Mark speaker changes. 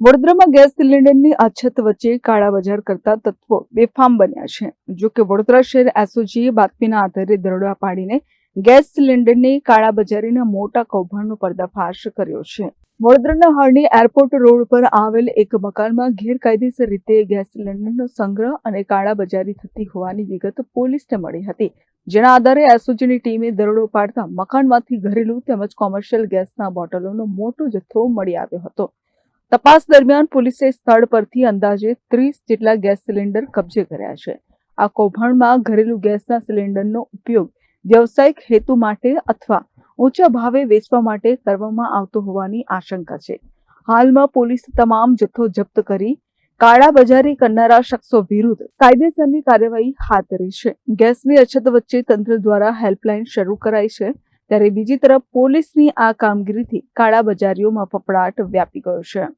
Speaker 1: વડોદરામાં ગેસ સિલિન્ડરની અછત વચ્ચે કાળાબજાર કરતા તત્વો બેફામ બન્યા છે। જો કે વડોદરા શહેર એસઓજીએ બાતમીના આધારે દરોડા પાડીને ગેસ સિલિન્ડરની કાળાબજારીના મોટા કૌભાંડનો પર્દાફાશ કર્યો છે। વડોદરાના હરણી એરપોર્ટ રોડ પર આવેલ એક મકાનમાં ગેરકાયદેસર રીતે ગેસ સિલિન્ડરનો સંગ્રહ અને કાળાબજારી થતી હોવાની વિગત પોલીસને મળી હતી, જેના આધારે એસઓજીની ટીમે દરોડો પાડતા મકાનમાંથી ઘરેલું તેમજ કોમર્શિયલ ગેસના બોટલોનો મોટો જથ્થો મળી આવ્યો હતો। તપાસ દરમિયાન પોલીસે સ્થળ પરથી અંદાજે 30 જેટલા ગેસ સિલિન્ડર કબજે કર્યા છે। આ કૌભાંડમાં ઘરેલું ગેસના સિલિન્ડરનો ઉપયોગ વ્યવસાયિક હેતુ માટે અથવા ઊંચા ભાવે વેચવા માટે કરવામાં આવતો હોવાની આશંકા છે। હાલમાં પોલીસે તમામ જથ્થો જપ્ત કરી કાળાબજારી કરનારા શખ્સો વિરુદ્ધ કાયદેસરની કાર્યવાહી હાથ ધરી છે। ગેસની અછત વચ્ચે તંત્ર દ્વારા હેલ્પલાઇન શરૂ કરાઈ છે, ત્યારે બીજી તરફ પોલીસની આ કામગીરીથી કાળાબજારીઓમાં ફફડાટ વ્યાપી ગયો છે।